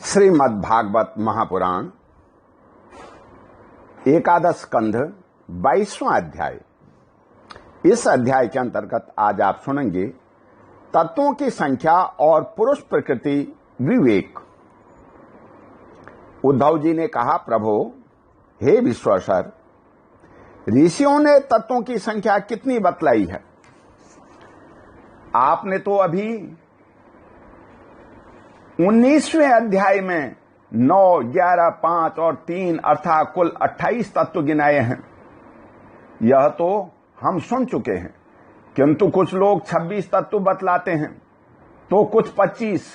श्रीमद् भागवत महापुराण एकादश स्कंध 22वां अध्याय। इस अध्याय के अंतर्गत आज आप सुनेंगे तत्वों की संख्या और पुरुष प्रकृति विवेक। उद्धव जी ने कहा, प्रभो हे विश्वेश्वर, ऋषियों ने तत्वों की संख्या कितनी बतलाई है? आपने तो अभी 19वें अध्याय में 9, 11, 5 और 3 अर्थात कुल 28 तत्व गिनाए हैं। यह तो हम सुन चुके हैं, किंतु कुछ लोग 26 तत्व बतलाते हैं, तो कुछ 25,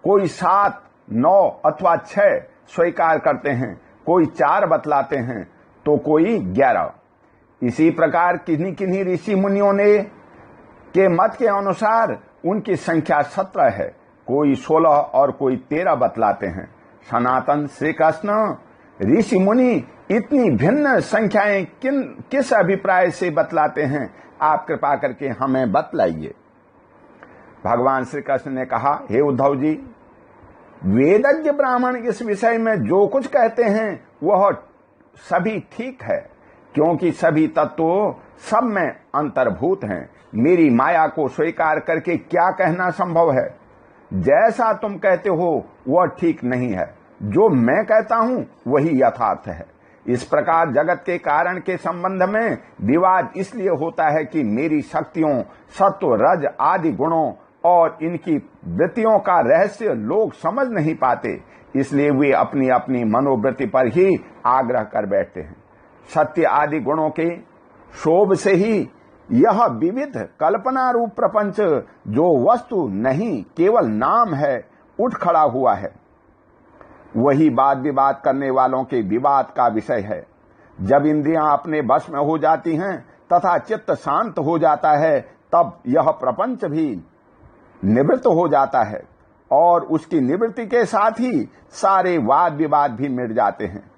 कोई 7, 9 अथवा 6 स्वीकार करते हैं, कोई 4 बतलाते हैं, तो कोई 11। इसी प्रकार किन्हीं किन्हीं ऋषि मुनियों ने के मत के अनुसार उनकी संख्या 17 है, कोई 16 और कोई 13 बतलाते हैं। सनातन श्री कृष्ण ऋषि मुनि इतनी भिन्न संख्याएं किस अभिप्राय से बतलाते हैं? आप कृपा करके हमें बतलाइए। भगवान श्री कृष्ण ने कहा, हे उद्धव जी, वेदज्ञ ब्राह्मण इस विषय में जो कुछ कहते हैं वह सभी ठीक है, क्योंकि सभी तत्व सब में अंतर्भूत हैं। मेरी माया को स्वीकार करके क्या कहना संभव है? जैसा तुम कहते हो वह ठीक नहीं है, जो मैं कहता हूं वही यथार्थ है। इस प्रकार जगत के कारण के संबंध में विवाद इसलिए होता है कि मेरी शक्तियों, सत्व, रज आदि गुणों और इनकी वृत्तियों का रहस्य लोग समझ नहीं पाते, इसलिए वे अपनी अपनी मनोवृत्ति पर ही आग्रह कर बैठते हैं। सत्य आदि गुणों के शोभ से ही यह विविध कल्पना रूप प्रपंच, जो वस्तु नहीं केवल नाम है, उठ खड़ा हुआ है। वही वाद विवाद करने वालों के विवाद का विषय है। जब इंद्रियां अपने वश में हो जाती हैं तथा चित्त शांत हो जाता है, तब यह प्रपंच भी निवृत्त हो जाता है और उसकी निवृत्ति के साथ ही सारे वाद विवाद भी मिट जाते हैं।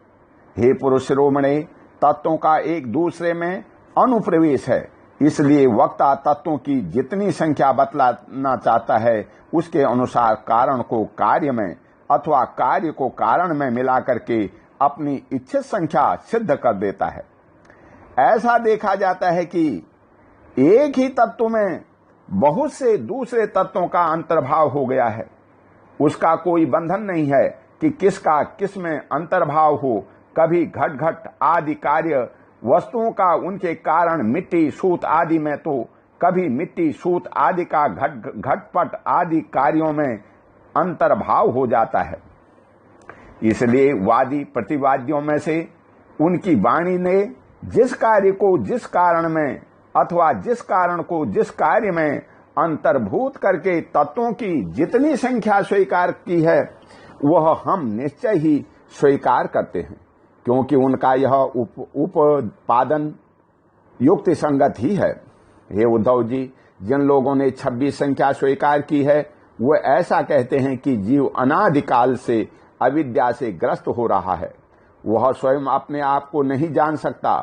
हे पुरुष शिरोमणि, तत्वों का एक दूसरे में अनुप्रवेश है, इसलिए वक्ता तत्वों की जितनी संख्या बतलाना चाहता है उसके अनुसार कारण को कार्य में अथवा कार्य को कारण में मिलाकर के अपनी इच्छित संख्या सिद्ध कर देता है। ऐसा देखा जाता है कि एक ही तत्व में बहुत से दूसरे तत्वों का अंतर्भाव हो गया है। उसका कोई बंधन नहीं है कि किसका किस में अंतर्भाव हो। कभी घट घट आदि कार्य वस्तुओं का उनके कारण मिट्टी सूत आदि में, तो कभी मिट्टी सूत आदि का घटपट आदि कार्यों में अंतर्भाव हो जाता है। इसलिए वादी प्रतिवादियों में से उनकी वाणी ने जिस कार्य को जिस कारण में अथवा जिस कारण को जिस कार्य में अंतर्भूत करके तत्वों की जितनी संख्या स्वीकार की है, वह हम निश्चय ही स्वीकार करते हैं, क्योंकि उनका यह उपादन युक्ति संगत ही है। हे उद्धव जी, जिन लोगों ने 26 संख्या स्वीकार की है, वे ऐसा कहते हैं कि जीव अनादिकाल से अविद्या से ग्रस्त हो रहा है। वह स्वयं अपने आप को नहीं जान सकता।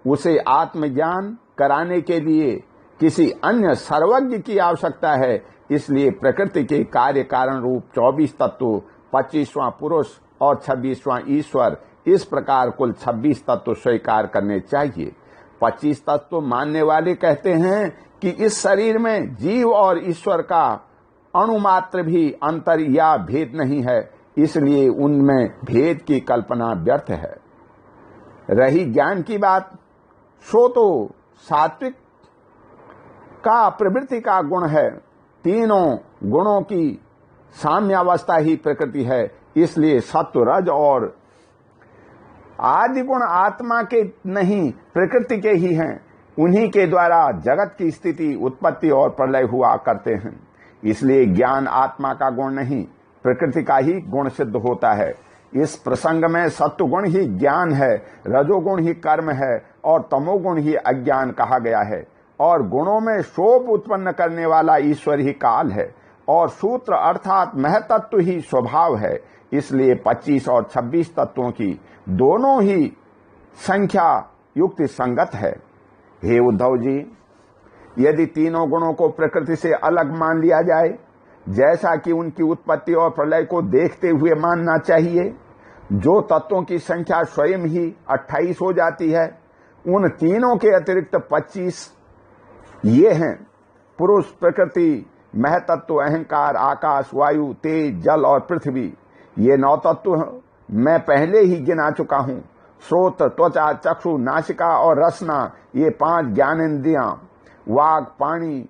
उसे आत्मज्ञान कराने के लिए किसी अन्य सर्वज्ञ की आवश्यकता है। इसलिए प्रकृति के कार्य कारण रूप 24 तत्व, 25वां पुरुष और 26वां ईश्वर, इस प्रकार कुल 26 तत्व स्वीकार करने चाहिए। 25 तत्व मानने वाले कहते हैं कि इस शरीर में जीव और ईश्वर का अणुमात्र भी अंतर या भेद नहीं है, इसलिए उनमें भेद की कल्पना व्यर्थ है। रही ज्ञान की बात, सो तो सात्विक का प्रवृत्ति का गुण है। तीनों गुणों की साम्यावस्था ही प्रकृति है, इसलिए सत्व, रज और आदि गुण आत्मा के नहीं प्रकृति के ही हैं। उन्हीं के द्वारा जगत की स्थिति, उत्पत्ति और प्रलय हुआ करते हैं। इसलिए ज्ञान आत्मा का गुण नहीं, प्रकृति का ही गुण सिद्ध होता है। इस प्रसंग में सत्वगुण ही ज्ञान है, रजोगुण ही कर्म है और तमोगुण ही अज्ञान कहा गया है। और गुणों में शोभ उत्पन्न करने वाला ईश्वर ही काल है और सूत्र अर्थात महतत्व ही स्वभाव है। इसलिए 25 और 26 तत्वों की दोनों ही संख्या युक्ति संगत है। हे उद्धव जी, यदि तीनों गुणों को प्रकृति से अलग मान लिया जाए जैसा कि उनकी उत्पत्ति और प्रलय को देखते हुए मानना चाहिए। जो तत्वों की संख्या स्वयं ही 28 हो जाती है, उन तीनों के अतिरिक्त 25 ये हैं: पुरुष, प्रकृति, महतत्व, अहंकार, आकाश, वायु, तेज, जल और पृथ्वी। ये 9 तत्व मैं पहले ही गिना चुका हूं। श्रोत, त्वचा, चक्षु, नासिका और रसना, ये 5 ज्ञानेंद्रियां, वाग, पाणी,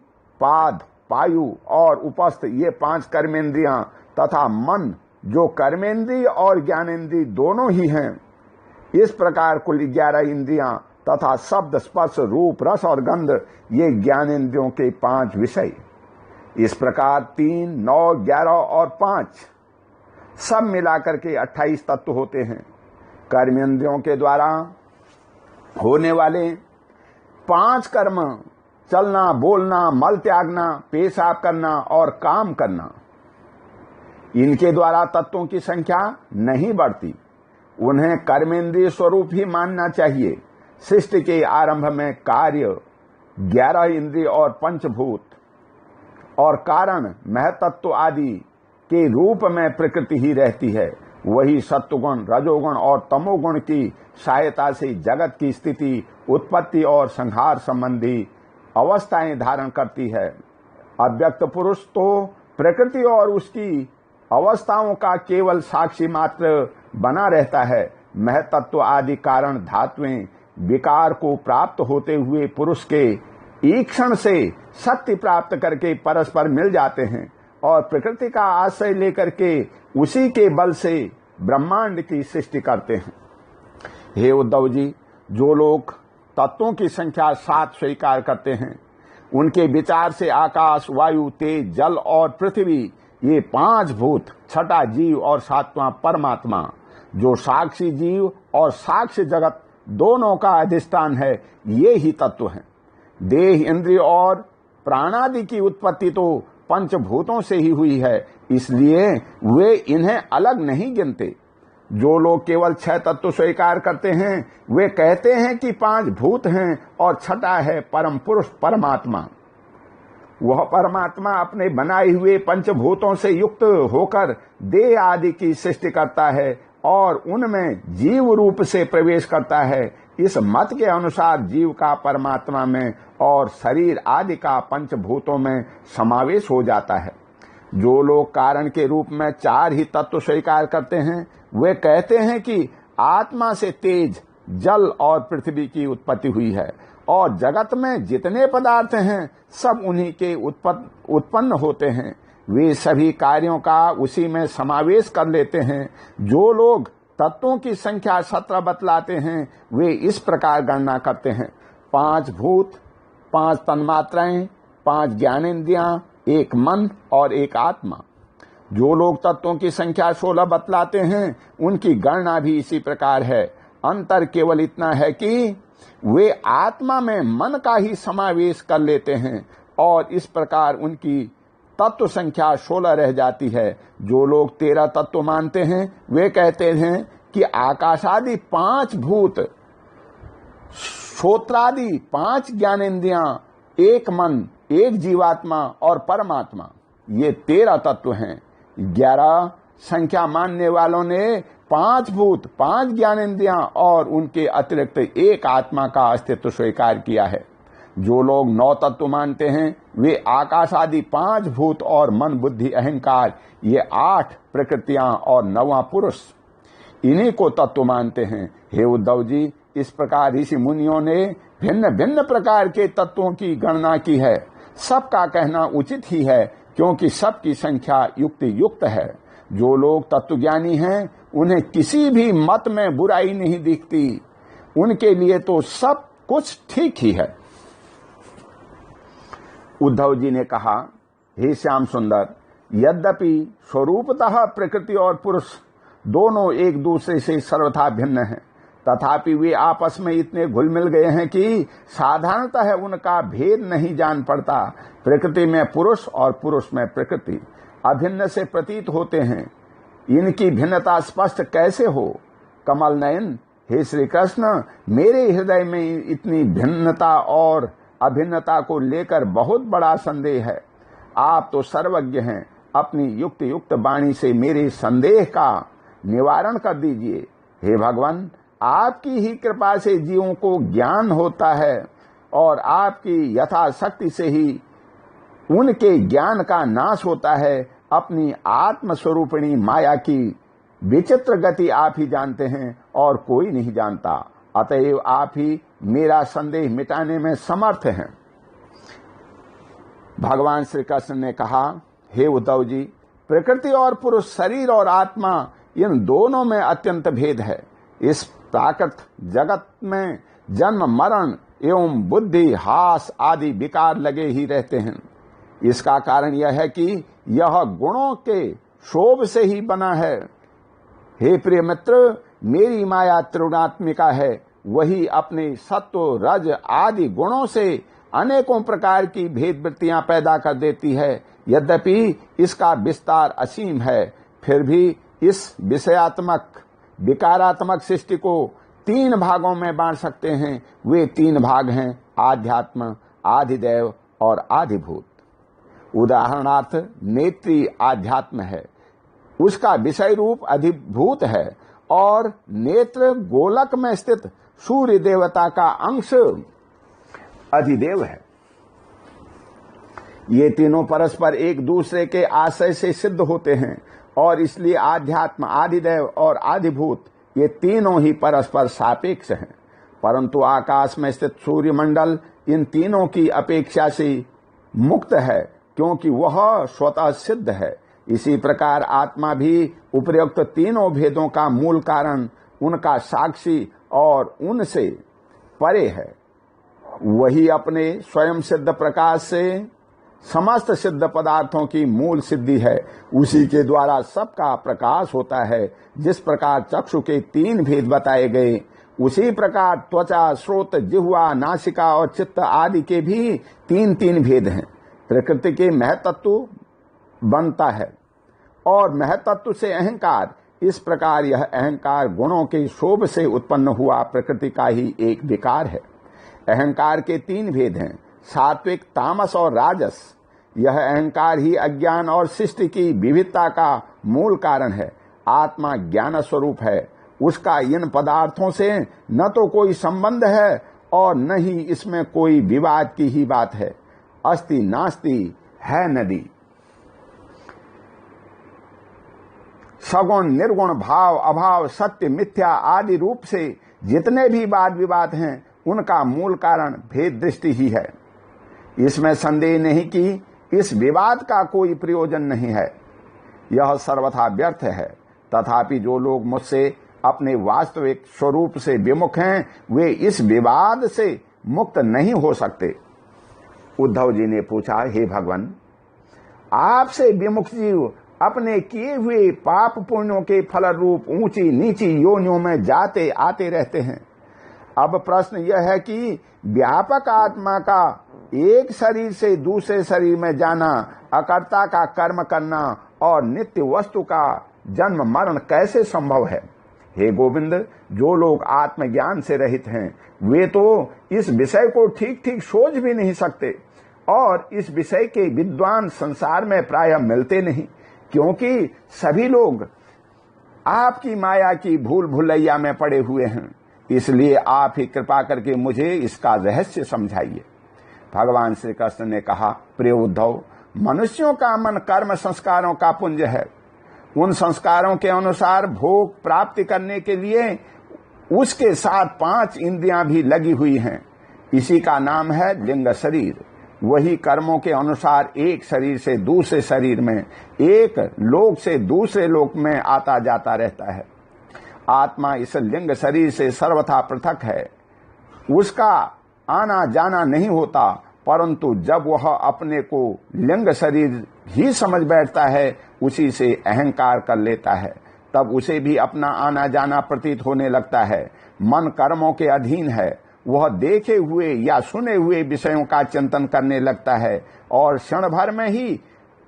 पाद, पायु और उपस्थ, ये 5 कर्मेंद्रियां, तथा मन, जो कर्मेंद्रिय और ज्ञानेंद्रिय दोनों ही हैं। इस प्रकार कुल 11 इंद्रियां तथा शब्द, स्पर्श, रूप, रस और गंध, ये ज्ञानेंद्रियों के 5 विषय। इस प्रकार 3, 9, 11 और 5 सब मिलाकर के 28 तत्व होते हैं। कर्मेंद्रियों के द्वारा होने वाले 5 कर्म, चलना, बोलना, मल त्यागना, पेशाब करना और काम करना, इनके द्वारा तत्वों की संख्या नहीं बढ़ती। उन्हें कर्मेंद्रिय स्वरूप ही मानना चाहिए। सृष्टि के आरंभ में कार्य 11 इंद्रिय और पंचभूत और कारण महतत्व आदि के रूप में प्रकृति ही रहती है। वही सत्वगुण, रजोगुण और तमोगुण की सहायता से जगत की स्थिति, उत्पत्ति और संहार संबंधी अवस्थाएं धारण करती है। अव्यक्त पुरुष तो प्रकृति और उसकी अवस्थाओं का केवल साक्षी मात्र बना रहता है। महतत्व आदि कारण धातुएं विकार को प्राप्त होते हुए पुरुष के ईक्षण से शक्ति प्राप्त करके परस्पर मिल जाते हैं और प्रकृति का आश्रय लेकर के उसी के बल से ब्रह्मांड की सृष्टि करते हैं। हे उद्धव जी, जो लोग तत्वों की संख्या 7 स्वीकार करते हैं, उनके विचार से आकाश, वायु, तेज, जल और पृथ्वी, ये 5 भूत, 6वां जीव और 7वां परमात्मा, जो साक्षी जीव और साक्ष्य जगत दोनों का अधिष्ठान है, ये ही तत्व हैं। देह, इंद्रिय और प्राणादि की उत्पत्ति तो पंचभूतों से ही हुई है, इसलिए वे इन्हें अलग नहीं गिनते। जो लोग केवल 6 तत्व स्वीकार करते हैं, वे कहते हैं कि 5 भूत हैं और 6वां है परम पुरुष परमात्मा। वह परमात्मा अपने बनाए हुए पंचभूतों से युक्त होकर देह आदि की सृष्टि करता है और उनमें जीव रूप से प्रवेश करता है। इस मत के अनुसार जीव का परमात्मा में और शरीर आदि का पंचभूतों में समावेश हो जाता है। जो लोग कारण के रूप में 4 ही तत्व स्वीकार करते हैं, वे कहते हैं कि आत्मा से तेज, जल और पृथ्वी की उत्पत्ति हुई है और जगत में जितने पदार्थ हैं सब उन्हीं के उत्पन्न होते हैं। वे सभी कार्यों का उसी में समावेश कर लेते हैं। जो लोग तत्वों की संख्या 17 बतलाते हैं, वे इस प्रकार गणना करते हैं: 5 भूत, 5 तन्मात्राएं, 5 ज्ञानेंद्रियां, 1 मन और 1 आत्मा। जो लोग तत्वों की संख्या 16 बतलाते हैं, उनकी गणना भी इसी प्रकार है। अंतर केवल इतना है कि वे आत्मा में मन का ही समावेश कर लेते हैं और इस प्रकार उनकी तत्व संख्या 16 रह जाती है। जो लोग 13 तत्व मानते हैं, वे कहते हैं कि आकाशादि 5 भूत, श्रोत्रादि 5 ज्ञानेंद्रियां, 1 मन, 1 जीवात्मा और परमात्मा, ये 13 तत्व हैं। 11 संख्या मानने वालों ने 5 भूत, 5 ज्ञानेंद्रियां और उनके अतिरिक्त 1 आत्मा का अस्तित्व स्वीकार किया है। जो लोग 9 तत्व मानते हैं, वे आकाश आदि 5 भूत और मन, बुद्धि, अहंकार, ये 8 प्रकृतियां और 9वां पुरुष, इन्हीं को तत्व मानते हैं। हे उद्धव जी, इस प्रकार ऋषि मुनियों ने भिन्न भिन्न प्रकार के तत्वों की गणना की है। सबका कहना उचित ही है, क्योंकि सबकी संख्या युक्ति युक्त है। जो लोग तत्वज्ञानी हैं, उन्हें किसी भी मत में बुराई नहीं दिखती। उनके लिए तो सब कुछ ठीक ही है। उद्धव जी ने कहा, हे श्याम सुंदर, यद्यपि स्वरूपतः प्रकृति और पुरुष दोनों एक दूसरे से सर्वथा भिन्न हैं, तथापि वे आपस में इतने घुल मिल गए हैं कि साधारणतः उनका भेद नहीं जान पड़ता। प्रकृति में पुरुष और पुरुष में प्रकृति अभिन्न से प्रतीत होते हैं। इनकी भिन्नता स्पष्ट कैसे हो? कमल नयन, हे श्री कृष्ण, मेरे हृदय में इतनी भिन्नता और अभिन्नता को लेकर बहुत बड़ा संदेह है। आप तो सर्वज्ञ हैं, अपनी युक्त युक्त वाणी से मेरे संदेह का निवारण कर दीजिए। हे भगवान, आपकी ही कृपा से जीवों को ज्ञान होता है और आपकी यथाशक्ति से ही उनके ज्ञान का नाश होता है। अपनी आत्मस्वरूपिणी माया की विचित्र गति आप ही जानते हैं और कोई नहीं जानता। अतएव आप ही मेरा संदेह मिटाने में समर्थ हैं। भगवान श्री कृष्ण ने कहा, हे उद्धव जी, प्रकृति और पुरुष, शरीर और आत्मा, इन दोनों में अत्यंत भेद है। इस प्राकृत जगत में जन्म, मरण एवं बुद्धि, हास आदि विकार लगे ही रहते हैं। इसका कारण यह है कि यह गुणों के शोभ से ही बना है। हे प्रिय मित्र, मेरी माया त्रिगुणात्मिका है। वही अपने सत्व, रज आदि गुणों से अनेकों प्रकार की भेद वृत्तियां पैदा कर देती है। यद्यपि इसका विस्तार असीम है, फिर भी इस विषयात्मक विकारात्मक सृष्टि को 3 भागों में बांट सकते हैं। वे 3 भाग हैं, आध्यात्म, आधिदैव और आधिभूत। उदाहरणार्थ, नेत्री आध्यात्म है, उसका विषय रूप अधिभूत है, और नेत्र गोलक में स्थित सूर्य देवता का अंश अधिदेव है। ये तीनों परस्पर एक दूसरे के आश्रय से सिद्ध होते हैं और इसलिए आध्यात्म, आधिदैव और आधिभूत ये तीनों ही परस्पर सापेक्ष हैं। परंतु आकाश में स्थित सूर्यमंडल इन तीनों की अपेक्षा से मुक्त है, क्योंकि वह स्वतः सिद्ध है। इसी प्रकार आत्मा भी उपर्युक्त तीनों भेदों का मूल कारण, उनका साक्षी और उनसे परे है। वही अपने स्वयं सिद्ध प्रकाश से समस्त सिद्ध पदार्थों की मूल सिद्धि है। उसी के द्वारा सबका प्रकाश होता है। जिस प्रकार चक्षु के 3 भेद बताए गए, उसी प्रकार त्वचा, श्रोत, जिह्वा, नासिका और चित्त आदि के भी 3 भेद हैं। प्रकृति के महतत्व बनता है और महतत्व से अहंकार। इस प्रकार यह अहंकार गुणों के शोभ से उत्पन्न हुआ प्रकृति का ही एक विकार है। अहंकार के 3 भेद हैं, सात्विक, तामस और राजस। यह अहंकार ही अज्ञान और सृष्टि की विविधता का मूल कारण है। आत्मा ज्ञान स्वरूप है, उसका इन पदार्थों से न तो कोई संबंध है और न ही इसमें कोई विवाद की ही बात है। अस्ति नास्ति है नदी। सगुण, निर्गुण, भाव, अभाव, सत्य, मिथ्या आदि रूप से जितने भी वाद विवाद हैं, उनका मूल कारण भेद दृष्टि ही है। इसमें संदेह नहीं कि इस विवाद का कोई प्रयोजन नहीं है, यह सर्वथा व्यर्थ है। तथापि जो लोग मुझसे अपने वास्तविक स्वरूप से विमुख हैं, वे इस विवाद से मुक्त नहीं हो सकते। उद्धव जी ने पूछा, हे भगवान, आपसे विमुख जीव अपने किए हुए पाप पुण्यों के फल रूप ऊंची नीची योनियों में जाते आते रहते हैं। अब प्रश्न यह है कि व्यापक आत्मा का एक शरीर से दूसरे शरीर में जाना, अकर्ता का कर्म करना और नित्य वस्तु का जन्म मरण कैसे संभव है? हे गोविंद, जो लोग आत्मज्ञान से रहित हैं, वे तो इस विषय को ठीक ठीक सोच भी नहीं सकते और इस विषय के विद्वान संसार में प्रायः मिलते नहीं, क्योंकि सभी लोग आपकी माया की भूल भुलैया में पड़े हुए हैं। इसलिए आप ही कृपा करके मुझे इसका रहस्य समझाइए। भगवान श्री कृष्ण ने कहा, प्रिय उद्धव, मनुष्यों का मन कर्म संस्कारों का पुंज है। उन संस्कारों के अनुसार भोग प्राप्ति करने के लिए उसके साथ 5 इंद्रियां भी लगी हुई हैं। इसी का नाम है लिंग शरीर। वही कर्मों के अनुसार एक शरीर से दूसरे शरीर में, एक लोक से दूसरे लोक में आता जाता रहता है। आत्मा इस लिंग शरीर से सर्वथा पृथक है, उसका आना जाना नहीं होता, परंतु जब वह अपने को लिंग शरीर ही समझ बैठता है, उसी से अहंकार कर लेता है, तब उसे भी अपना आना जाना प्रतीत होने लगता है। मन कर्मों के अधीन है, वह देखे हुए या सुने हुए विषयों का चिंतन करने लगता है और क्षण भर में ही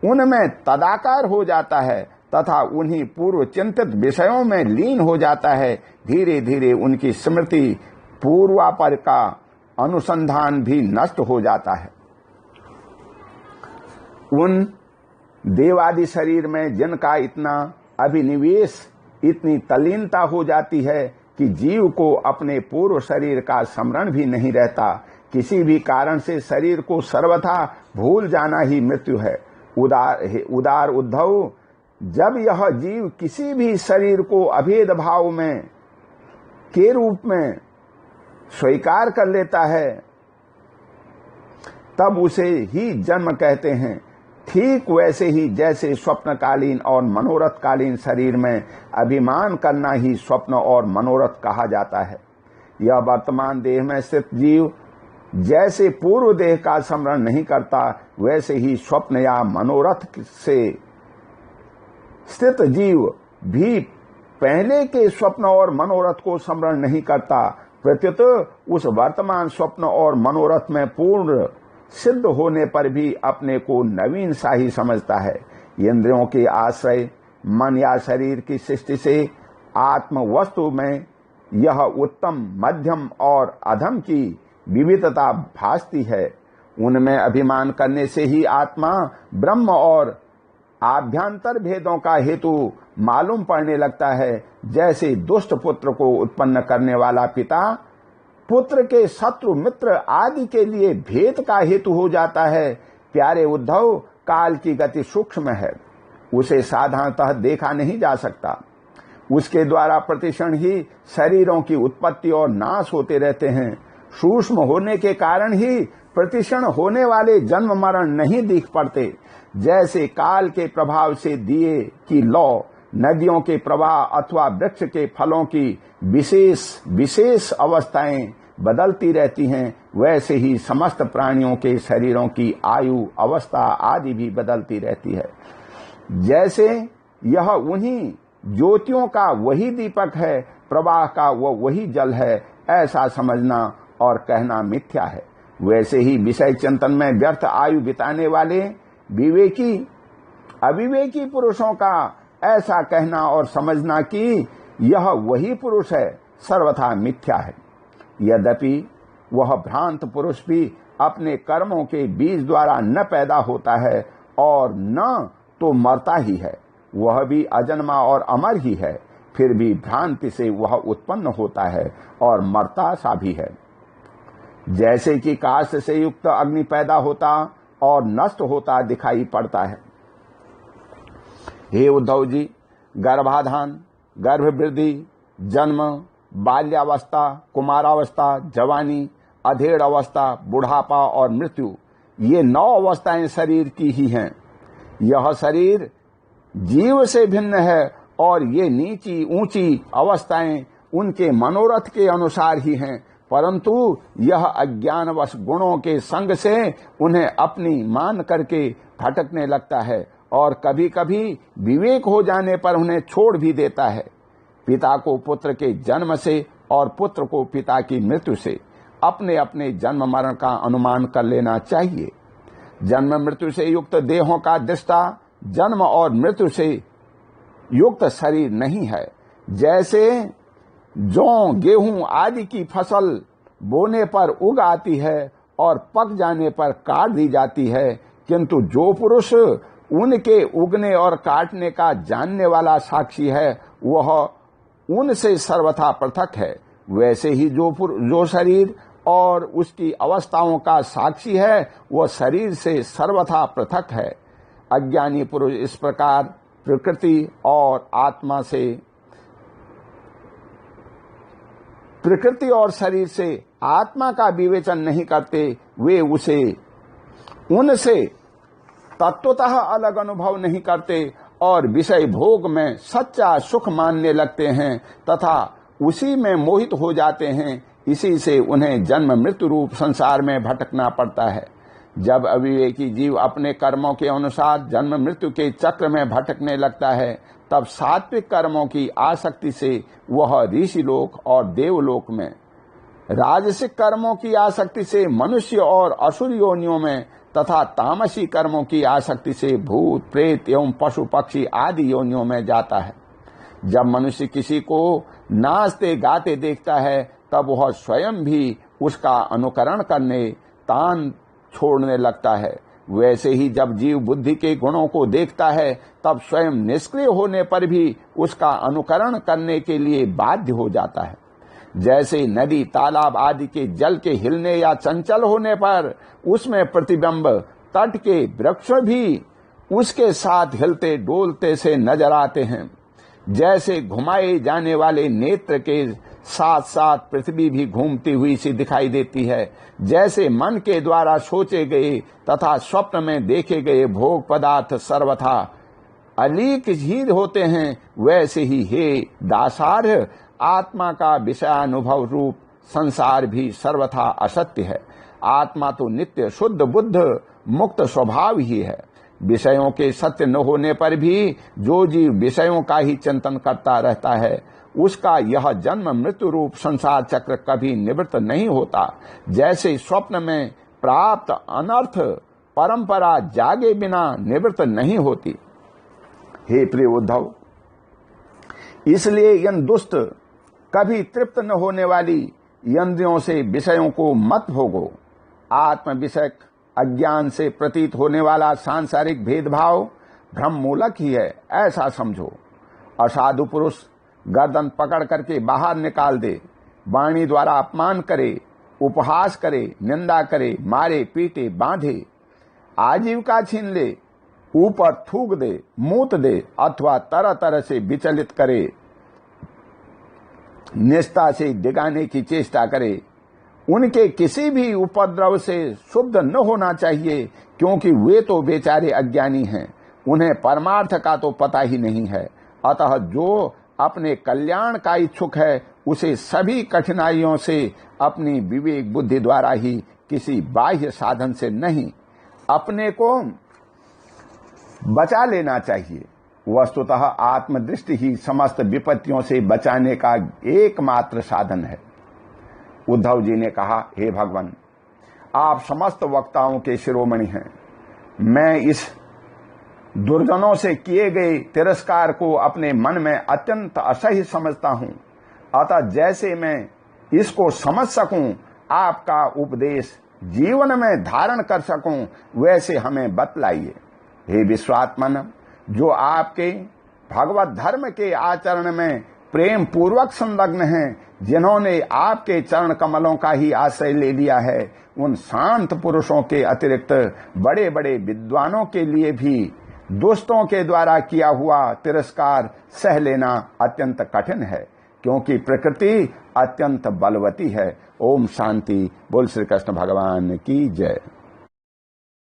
उनमें तदाकार हो जाता है तथा उन्हीं पूर्व चिंतित विषयों में लीन हो जाता है। धीरे धीरे उनकी स्मृति पूर्वापर का अनुसंधान भी नष्ट हो जाता है। उन देवादि शरीर में जिनका इतना अभिनिवेश, इतनी तल्लीनता हो जाती है कि जीव को अपने पूर्व शरीर का स्मरण भी नहीं रहता, किसी भी कारण से शरीर को सर्वथा भूल जाना ही मृत्यु है। उदार उद्धव, जब यह जीव किसी भी शरीर को अभेद भाव में के रूप में स्वीकार कर लेता है, तब उसे ही जन्म कहते हैं। ठीक वैसे ही जैसे स्वप्नकालीन और मनोरथकालीन शरीर में अभिमान करना ही स्वप्न और मनोरथ कहा जाता है। यह वर्तमान देह में स्थित जीव जैसे पूर्व देह का स्मरण नहीं करता, वैसे ही स्वप्न या मनोरथ से स्थित जीव भी पहले के स्वप्न और मनोरथ को स्मरण नहीं करता, प्रत्युत उस वर्तमान स्वप्न और मनोरथ में पूर्ण सिद्ध होने पर भी अपने को नवीन सा ही समझता है। इंद्रियों के आश्रय मन या शरीर की सृष्टि से आत्म वस्तु में यह उत्तम, मध्यम और अधम की विविधता भासती है। उनमें अभिमान करने से ही आत्मा ब्रह्म और आभ्यंतर भेदों का हेतु मालूम पड़ने लगता है। जैसे दुष्ट पुत्र को उत्पन्न करने वाला पिता पुत्र के शत्रु मित्र आदि के लिए भेद का हेतु हो जाता है। प्यारे उद्धव, काल की गति सूक्ष्म है, उसे साधारणतः देखा नहीं जा सकता। उसके द्वारा प्रतिक्षण ही शरीरों की उत्पत्ति और नाश होते रहते हैं। सूक्ष्म होने के कारण ही प्रतिक्षण होने वाले जन्म मरण नहीं दिख पड़ते। जैसे काल के प्रभाव से दिए की लौ, नदियों के प्रवाह अथवा वृक्ष के फलों की विशेष अवस्थाएं बदलती रहती हैं, वैसे ही समस्त प्राणियों के शरीरों की आयु, अवस्था आदि भी बदलती रहती है। जैसे यह उन्हीं ज्योतियों का वही दीपक है, प्रवाह का वही जल है, ऐसा समझना और कहना मिथ्या है। वैसे ही विषय चिंतन में व्यर्थ आयु बिताने वाले विवेकी अविवेकी पुरुषों का ऐसा कहना और समझना कि यह वही पुरुष है, सर्वथा मिथ्या है। यद्यपि वह भ्रांत पुरुष भी अपने कर्मों के बीज द्वारा न पैदा होता है और न तो मरता ही है, वह भी अजन्मा और अमर ही है, फिर भी भ्रांति से वह उत्पन्न होता है और मरता सा भी है। जैसे कि काष्ठ से युक्त अग्नि पैदा होता और नष्ट होता दिखाई पड़ता है। हे उद्धव जी, गर्भाधान, गर्भवृद्धि, जन्म, बाल्यावस्था, कुमारावस्था, जवानी, अधेड़ अवस्था, बुढ़ापा और मृत्यु, ये 9 अवस्थाएं शरीर की ही हैं। यह शरीर जीव से भिन्न है और ये नीची ऊंची अवस्थाएं उनके मनोरथ के अनुसार ही हैं, परंतु यह अज्ञानवश गुणों के संग से उन्हें अपनी मान करके भटकने लगता है और कभी कभी विवेक हो जाने पर उन्हें छोड़ भी देता है। पिता को पुत्र के जन्म से और पुत्र को पिता की मृत्यु से अपने अपने जन्म मरण का अनुमान कर लेना चाहिए। जन्म मृत्यु से युक्त देहों का दृष्टा जन्म और मृत्यु से युक्त शरीर नहीं है। जैसे जौ, गेहूं आदि की फसल बोने पर उग आती है और पक जाने पर काट दी जाती है, किंतु जो पुरुष उनके उगने और काटने का जानने वाला साक्षी है, वह उनसे सर्वथा पृथक है। वैसे ही जो शरीर और उसकी अवस्थाओं का साक्षी है, वह शरीर से सर्वथा पृथक है। अज्ञानी पुरुष इस प्रकार प्रकृति और शरीर से आत्मा का विवेचन नहीं करते। वे उनसे तत्वतः अलग अनुभव नहीं करते और विषय भोग में सच्चा सुख मानने लगते हैं तथा उसी में मोहित हो जाते हैं। इसी से उन्हें जन्म मृत्यु रूप संसार में भटकना पड़ता है। जब अविवेकी जीव अपने कर्मों के अनुसार जन्म मृत्यु के चक्र में भटकने लगता है, तब सात्विक कर्मों की आसक्ति से वह ऋषि लोक और देवलोक में, राजसिक कर्मों की आसक्ति से मनुष्य और असुर योनियों में तथा तामसी कर्मों की आसक्ति से भूत, प्रेत एवं पशु पक्षी आदि योनियों में जाता है। जब मनुष्य किसी को नाचते गाते देखता है, तब वह स्वयं भी उसका अनुकरण करने तान छोड़ने लगता है। वैसे ही जब जीव बुद्धि के गुणों को देखता है तब स्वयं निष्क्रिय होने पर भी उसका अनुकरण करने के लिए बाध्य हो जाता है। जैसे नदी तालाब आदि के जल के हिलने या चंचल होने पर उसमें प्रतिबिंब तट के वृक्ष भी उसके साथ हिलते डोलते से नजर आते हैं, जैसे घुमाए जाने वाले नेत्र के साथ साथ पृथ्वी भी घूमती हुई सी दिखाई देती है, जैसे मन के द्वारा सोचे गए तथा स्वप्न में देखे गए भोग पदार्थ सर्वथा अलीक ही होते हैं, वैसे ही हे दासार्ह आत्मा का विषयानुभव रूप संसार भी सर्वथा असत्य है। आत्मा तो नित्य शुद्ध बुद्ध मुक्त स्वभाव ही है। विषयों के सत्य न होने पर भी जो जीव विषयों का ही चिंतन करता रहता है उसका यह जन्म मृत्यु रूप संसार चक्र कभी निवृत्त नहीं होता। जैसे स्वप्न में प्राप्त अनर्थ परंपरा जागे बिना निवृत्त नहीं होती। हे प्रिय उद्धव, इसलिए इन दुष्ट कभी तृप्त न होने वाली इंद्रियों से विषयों को मत भोगो। आत्म विषयक अज्ञान से प्रतीत होने वाला सांसारिक भेदभाव भ्रम मूलक ही है, ऐसा समझो। असाधु पुरुष गर्दन पकड़ करके बाहर निकाल दे, वाणी द्वारा अपमान करे, उपहास करे, निंदा करे, मारे पीटे बांधे, आजीविका छीन ले, ऊपर थूक दे, मूत दे अथवा तरह तरह से विचलित करे, निष्ठा से डिगाने की चेष्टा करे, उनके किसी भी उपद्रव से शुद्ध न होना चाहिए, क्योंकि वे तो बेचारे अज्ञानी हैं, उन्हें परमार्थ का तो पता ही नहीं है। अतः जो अपने कल्याण का इच्छुक है उसे सभी कठिनाइयों से अपनी विवेक बुद्धि द्वारा ही, किसी बाह्य साधन से नहीं, अपने को बचा लेना चाहिए। वस्तुतः आत्मदृष्टि ही समस्त विपत्तियों से बचाने का एकमात्र साधन है। उद्धव जी ने कहा, हे भगवान, आप समस्त वक्ताओं के शिरोमणि हैं। मैं इस दुर्जनों से किए गए तिरस्कार को अपने मन में अत्यंत असह्य समझता हूं। अतः जैसे मैं इसको समझ सकूं, आपका उपदेश जीवन में धारण कर सकूं, वैसे हमें बतलाइए। हे विश्वात्मन, जो आपके भगवत धर्म के आचरण में प्रेम पूर्वक संलग्न हैं, जिन्होंने आपके चरण कमलों का ही आश्रय ले लिया है, उन शांत पुरुषों के अतिरिक्त बड़े बड़े विद्वानों के लिए भी दुष्टों के द्वारा किया हुआ तिरस्कार सह लेना अत्यंत कठिन है, क्योंकि प्रकृति अत्यंत बलवती है। ओम शांति। बोल श्री कृष्ण भगवान की जय।